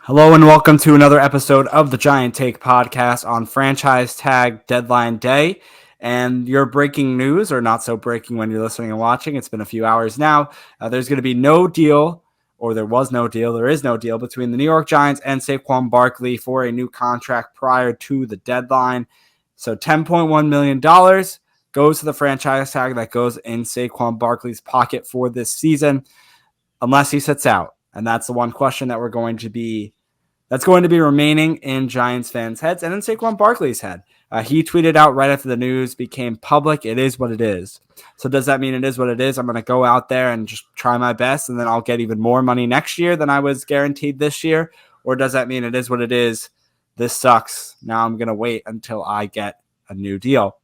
Hello and welcome to another episode of the Giant Take podcast on franchise tag deadline day. And your breaking news, or not so breaking when you're listening and watching, it's been a few hours now. There's going to be no deal, or there was no deal, there is no deal between the New York Giants and Saquon Barkley for a new contract prior to the deadline. So $10.1 million goes to the franchise tag that goes in Saquon Barkley's pocket for this season, unless he sits out. And that's the one question that that's going to be remaining in Giants fans' heads and in Saquon Barkley's head. He tweeted out right after the news became public, it is what it is. So does that mean it is what it is? I'm going to go out there and just try my best, and then I'll get even more money next year than I was guaranteed this year? Or does that mean it is what it is? This sucks. Now I'm going to wait until I get a new deal.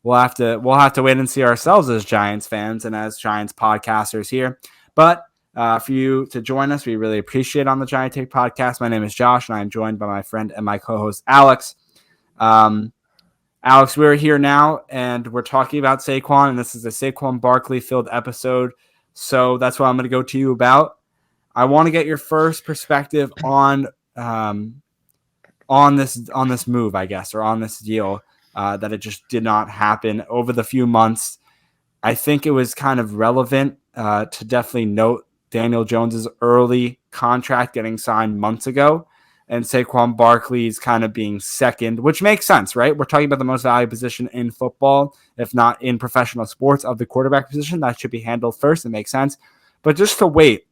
We'll have to wait and see ourselves as Giants fans and as Giants podcasters here. But for you to join us, we really appreciate it on the Giant Take podcast. My name is Josh, and I am joined by my friend and my co-host, Alex. Alex, we're here now, and we're talking about Saquon, and this is a Saquon Barkley-filled episode, so that's what I'm going to go to you about. I want to get your first perspective on this move, I guess, or on this deal, that it just did not happen over the few months. I think it was kind of relevant to definitely note Daniel Jones's early contract getting signed months ago, and Saquon Barkley's kind of being second, which makes sense, right? We're talking about the most valuable position in football, if not in professional sports, of the quarterback position. That should be handled first. It makes sense. But just to wait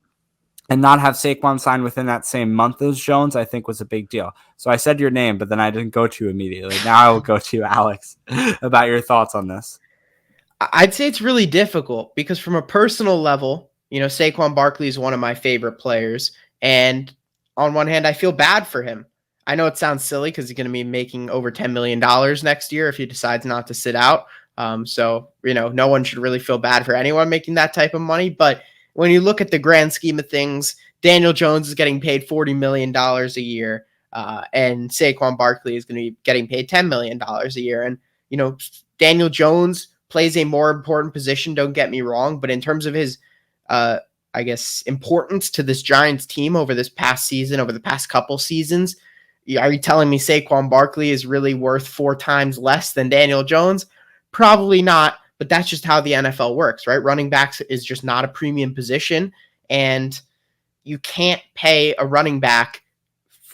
and not have Saquon sign within that same month as Jones, I think was a big deal. So I said your name, but then I didn't go to you immediately. Now I will go to you, Alex, about your thoughts on this. I'd say it's really difficult because from a personal level, Saquon Barkley is one of my favorite players. And on one hand, I feel bad for him. I know it sounds silly because he's going to be making over $10 million next year if he decides not to sit out. So no one should really feel bad for anyone making that type of money. But when you look at the grand scheme of things, Daniel Jones is getting paid $40 million a year. And Saquon Barkley is going to be getting paid $10 million a year. And, Daniel Jones plays a more important position, don't get me wrong. But in terms of his importance to this Giants team over this past season, over the past couple seasons, are you telling me Saquon Barkley is really worth 4 times less than Daniel Jones? Probably not, but that's just how the NFL works, right? Running backs is just not a premium position, and you can't pay a running back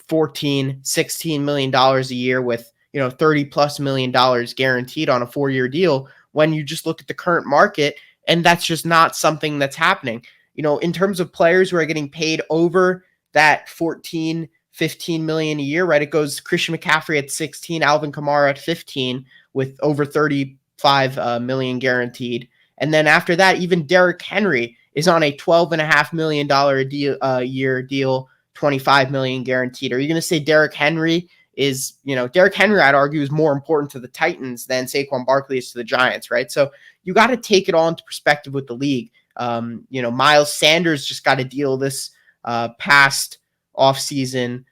$14-16 million a year with $30+ million guaranteed on a 4-year deal when you just look at the current market. And that's just not something that's happening. In terms of players who are getting paid over that 14, 15 million a year, right? It goes Christian McCaffrey at 16, Alvin Kamara at 15 with over 35 million guaranteed. And then after that, even Derrick Henry is on a $12.5 million year deal, 25 million guaranteed. Are you going to say Derrick Henry is, Derrick Henry, I'd argue, is more important to the Titans than Saquon Barkley is to the Giants, right? So you got to take it all into perspective with the league. Miles Sanders just got a deal this past offseason,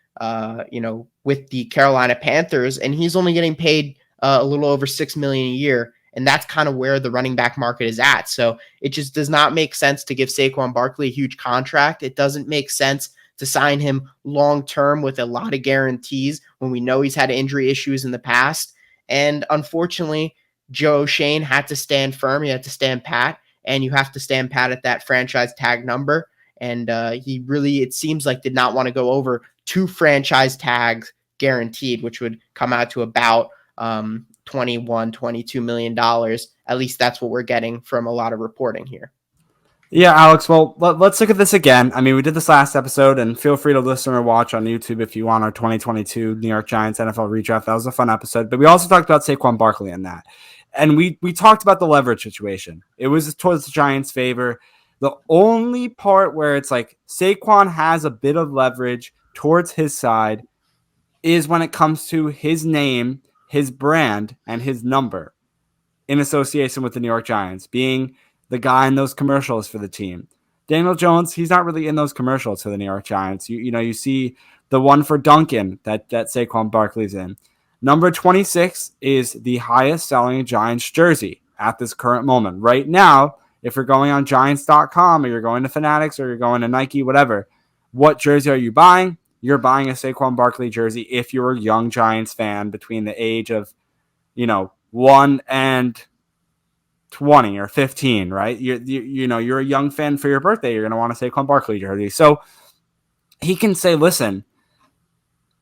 with the Carolina Panthers, and he's only getting paid a little over $6 million a year. And that's kind of where the running back market is at. So it just does not make sense to give Saquon Barkley a huge contract. It doesn't make sense to sign him long-term with a lot of guarantees when we know he's had injury issues in the past. And unfortunately, Joe Shane had to stand firm. He had to stand pat, and you have to stand pat at that franchise tag number. And he really, it seems like, did not want to go over 2 franchise tags guaranteed, which would come out to about $21-22 million. At least that's what we're getting from a lot of reporting here. Yeah, Alex, well, let's look at this again. I mean, we did this last episode, and feel free to listen or watch on YouTube if you want our 2022 New York Giants NFL redraft. That was a fun episode. But we also talked about Saquon Barkley in that. And we talked about the leverage situation. It was towards the Giants' favor. The only part where it's like Saquon has a bit of leverage towards his side is when it comes to his name, his brand, and his number in association with the New York Giants, being the guy in those commercials for the team. Daniel Jones, he's not really in those commercials for the New York Giants. You see the one for Duncan that Saquon Barkley's in. Number 26 is the highest selling Giants jersey at this current moment. Right now, if you're going on Giants.com or you're going to Fanatics or you're going to Nike, whatever, what jersey are you buying? you're buying a Saquon Barkley jersey if you're a young Giants fan between the age of, 1 and 20 or 15, right? You're a young fan for your birthday. You're going to want a Saquon Barkley jersey. So he can say, listen,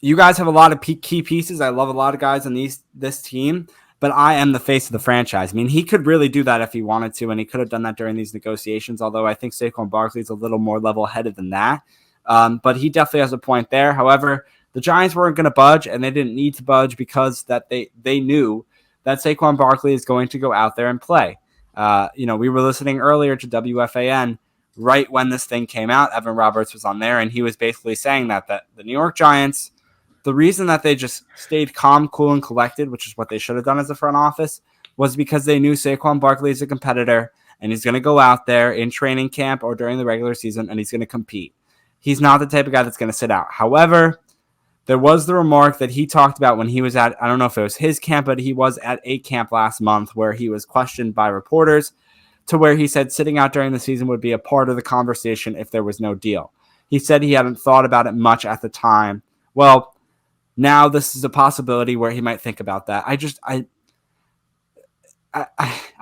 you guys have a lot of key pieces. I love a lot of guys on this team, but I am the face of the franchise. I mean, he could really do that if he wanted to, and he could have done that during these negotiations, although I think Saquon Barkley is a little more level-headed than that. But he definitely has a point there. However, the Giants weren't going to budge, and they didn't need to budge because that they knew that Saquon Barkley is going to go out there and play. We were listening earlier to WFAN right when this thing came out. Evan Roberts was on there, and he was basically saying that the New York Giants, the reason that they just stayed calm, cool, and collected, which is what they should have done as a front office, was because they knew Saquon Barkley is a competitor, and he's going to go out there in training camp or during the regular season, and he's going to compete. He's not the type of guy that's going to sit out. However, there was the remark that he talked about when he was at, I don't know if it was his camp, but he was at a camp last month where he was questioned by reporters to where he said sitting out during the season would be a part of the conversation if there was no deal. He said he hadn't thought about it much at the time. Well, now this is a possibility where he might think about that. I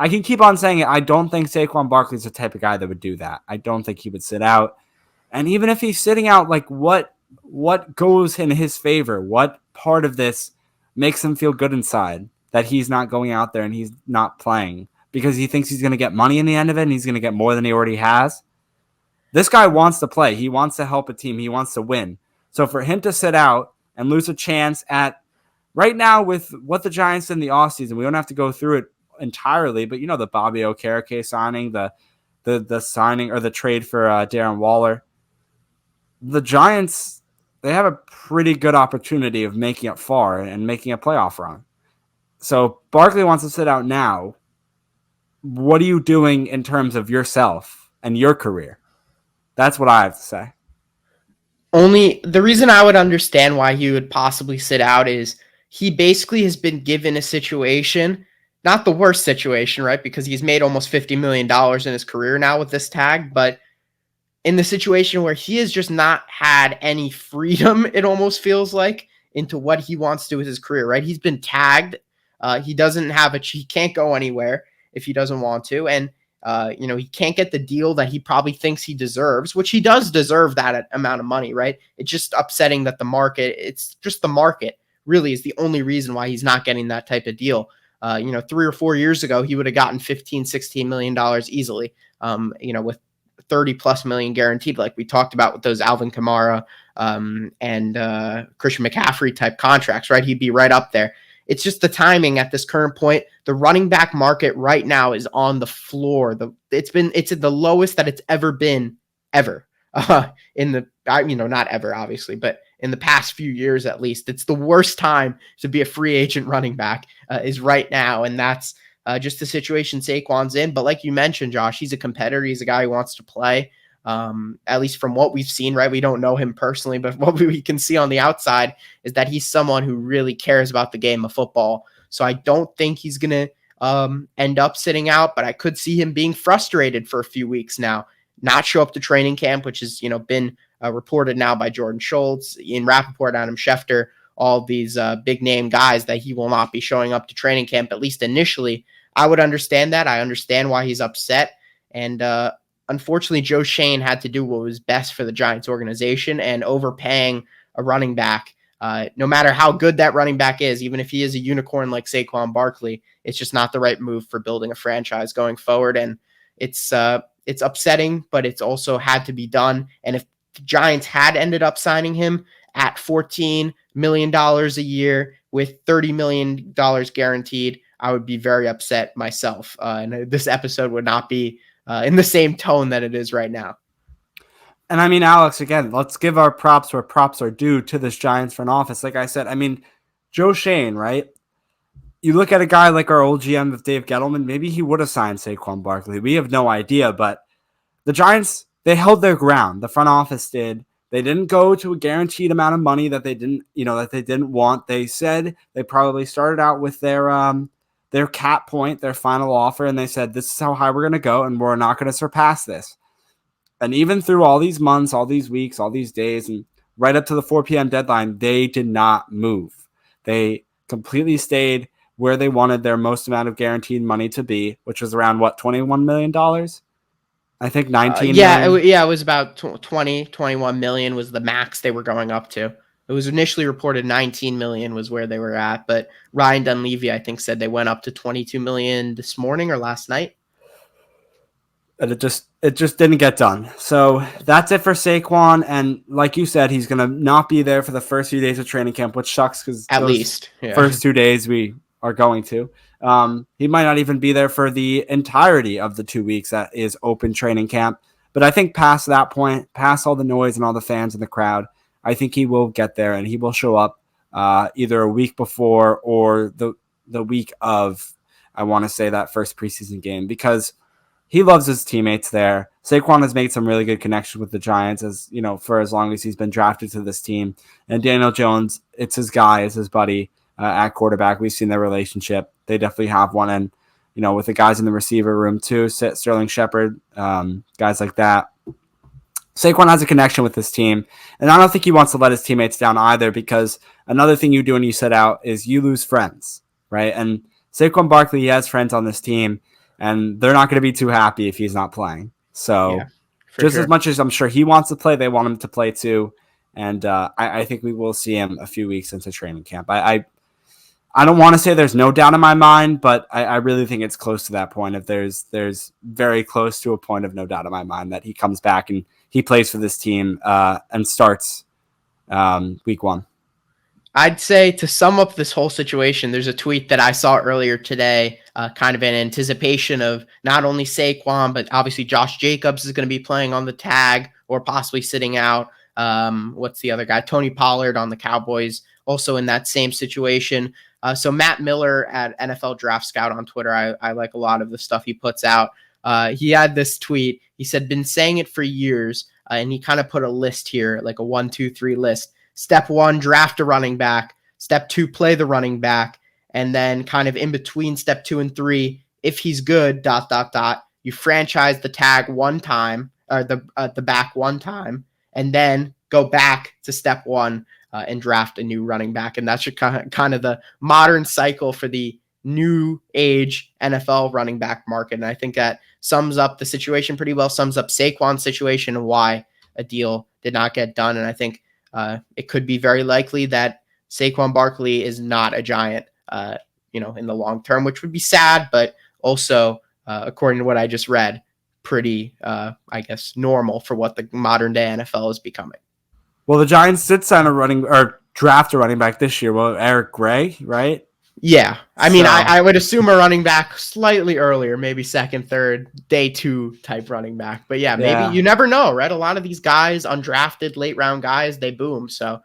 can keep on saying it. I don't think Saquon Barkley is the type of guy that would do that. I don't think he would sit out. And even if he's sitting out, like what goes in his favor? What part of this makes him feel good inside that he's not going out there and he's not playing because he thinks he's going to get money in the end of it and he's going to get more than he already has? This guy wants to play. He wants to help a team. He wants to win. So for him to sit out and lose a chance at right now with what the Giants did in the offseason, we don't have to go through it entirely, but the Bobby Okereke signing, the signing or the trade for Darren Waller, the Giants, they have a pretty good opportunity of making it far and making a playoff run. So Barkley wants to sit out now. What are you doing in terms of yourself and your career? That's what I have to say. Only the reason I would understand why he would possibly sit out is he basically has been given a situation, not the worst situation, right? Because he's made almost $50 million in his career now with this tag, but in the situation where he has just not had any freedom, it almost feels like, into what he wants to do with his career, right? He's been tagged. He doesn't have he can't go anywhere if he doesn't want to. And he can't get the deal that he probably thinks he deserves, which he does deserve that amount of money, right? It's just upsetting that the market really is the only reason why he's not getting that type of deal. 3 or 4 years ago, he would have gotten $15-16 million easily, with 30 plus million guaranteed, like we talked about with those Alvin Kamara and Christian McCaffrey type contracts, right? He'd be right up there. It's just the timing at this current point. The running back market right now is on the floor. It's at the lowest that it's ever been, ever. Not ever, obviously, but in the past few years at least. It's the worst time to be a free agent running back is right now, and that's just the situation Saquon's in. But like you mentioned, Josh, he's a competitor. He's a guy who wants to play. At least from what we've seen, right? We don't know him personally, but what we can see on the outside is that he's someone who really cares about the game of football. So I don't think he's going to end up sitting out, but I could see him being frustrated for a few weeks now, not show up to training camp, which has, been reported now by Jordan Schultz, Ian Rappaport, Adam Schefter, all these big name guys that he will not be showing up to training camp, at least initially. I would understand that. I understand why he's upset. And, unfortunately, Joe Schoen had to do what was best for the Giants organization, and overpaying a running back, no matter how good that running back is, even if he is a unicorn like Saquon Barkley, it's just not the right move for building a franchise going forward. And it's upsetting, but it's also had to be done. And if the Giants had ended up signing him at $14 million a year with $30 million guaranteed, I would be very upset myself. And this episode would not be in the same tone that it is right now. And I mean, Alex, again, let's give our props where props are due to this Giants front office. Like I said, I mean, Joe Schoen, right? You look at a guy like our old GM with Dave Gettleman, maybe he would have signed Saquon Barkley. We have no idea, but the Giants, they held their ground. The front office did. They didn't go to a guaranteed amount of money that they didn't want. They said they probably started out with their cap point, their final offer, and they said, this is how high we're going to go, and we're not going to surpass this. And even through all these months, all these weeks, all these days, and right up to the 4 p.m. deadline, they did not move. They completely stayed where they wanted their most amount of guaranteed money to be, which was around what, $21 million? I think 19 million. It was about 20, 21 million was the max they were going up to. It was initially reported 19 million was where they were at, but Ryan Dunleavy, I think, said they went up to 22 million this morning or last night. And it just didn't get done. So that's it for Saquon. And like you said, he's going to not be there for the first few days of training camp, which sucks because at least first 2 days we are going to. He might not even be there for the entirety of the 2 weeks that is open training camp. But I think past that point, past all the noise and all the fans in the crowd, I think he will get there and he will show up either a week before or the week of, I want to say, that first preseason game, because he loves his teammates there. Saquon has made some really good connections with the Giants, as you know, for as long as he's been drafted to this team. And Daniel Jones, it's his guy, it's his buddy at quarterback. We've seen their relationship. They definitely have one. And, you know, with the guys in the receiver room too, Sterling Shepard, guys like that. Saquon has a connection with this team. And I don't think he wants to let his teammates down either, because another thing you do when you sit out is you lose friends, right? And Saquon Barkley, he has friends on this team, and they're not going to be too happy if he's not playing. So as much as I'm sure he wants to play, they want him to play too. And I think we will see him a few weeks into training camp. I don't want to say there's no doubt in my mind, but I really think it's close to that point. If there's very close to a point of no doubt in my mind that he comes back and he plays for this team and starts week 1. I'd say, to sum up this whole situation, there's a tweet that I saw earlier today, kind of in anticipation of not only Saquon, but obviously Josh Jacobs is going to be playing on the tag or possibly sitting out. What's the other guy? Tony Pollard on the Cowboys, also in that same situation. So Matt Miller at NFL Draft Scout on Twitter, I like a lot of the stuff he puts out. He had this tweet. He said, been saying it for years, and he kind of put a list here, like a 1, 2, 3 list. Step 1, draft a running back. Step 2, play the running back. And then kind of in between step 2 and 3, if he's good, ... you franchise the tag one time, or the back one time, and then go back to step 1 and draft a new running back. And that's kind of the modern cycle for the new age NFL running back market. And I think that sums up the situation pretty well, sums up Saquon's situation and why a deal did not get done. And I think it could be very likely that Saquon Barkley is not a Giant, in the long term, which would be sad, but also, according to what I just read, pretty, I guess, normal for what the modern day NFL is becoming. Well, the Giants did sign draft a running back this year. Well, Eric Gray, right? Yeah. I mean, I would assume a running back slightly earlier, maybe second, third, day 2 type running back. But maybe you never know, right? A lot of these guys, undrafted, late round guys, they boom. So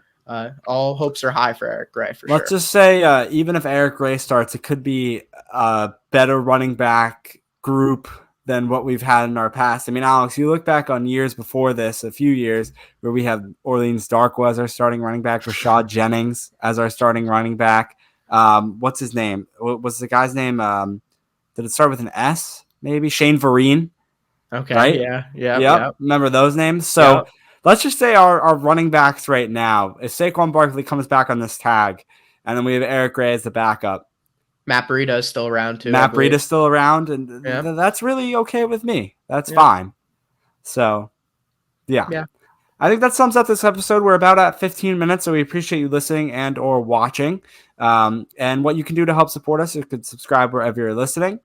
all hopes are high for Eric Gray, for sure. Let's just say even if Eric Gray starts, it could be a better running back group than what we've had in our past. I mean, Alex, you look back on years before this, a few years, where we had Orleans Darkwa as our starting running back, Rashad Jennings as our starting running back. What's his name? What's the guy's name? Did it start with an S? Maybe Shane Vereen. Okay. Right? Yeah. Remember those names? So let's just say our running backs right now, if Saquon Barkley comes back on this tag, and then we have Eric Gray as the backup. Matt Breida is still around too. Matt Breida is still around, and that's really okay with me. That's fine. So, yeah. I think that sums up this episode. We're about at 15 minutes, so we appreciate you listening and or watching. And what you can do to help support us, you could subscribe wherever you're listening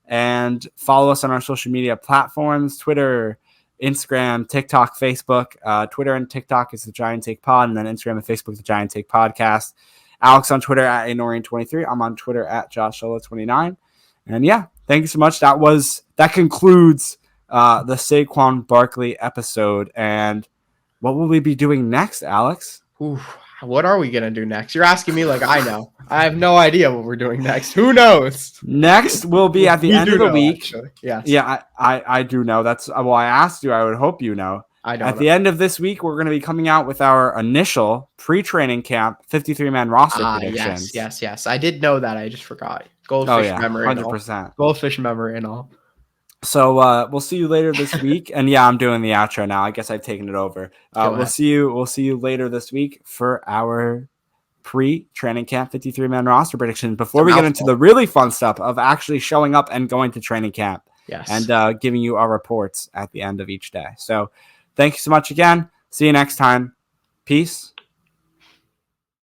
and follow us on our social media platforms, Twitter, Instagram, TikTok, Facebook. Twitter and TikTok is the Giant Take Pod, and then Instagram and Facebook, the Giant Take Podcast. Alex on Twitter at Anorian23. I'm on Twitter at JoshSolo29. And thank you so much. That concludes the Saquon Barkley episode. And what will we be doing next, Alex? What are we going to do next? You're asking me like I know. I have no idea what we're doing next. Who knows? Next will be at the end of the week. Actually. Yes. Yeah, I do know. I asked you. I would hope you know. I don't know. The end of this week, we're going to be coming out with our initial pre-training camp 53-man roster predictions. Yes. I did know that. I just forgot. Goldfish memory 100%. Goldfish memory and all. So we'll see you later this week. And yeah, I'm doing the outro now. I guess I've taken it over. Go We'll ahead. see you. We'll see you later this week for our pre-training camp 53-man roster prediction. Before we get into the really fun stuff of actually showing up and going to training camp, Yes. and giving you our reports at the end of each day. So thank you so much again. See you next time. Peace.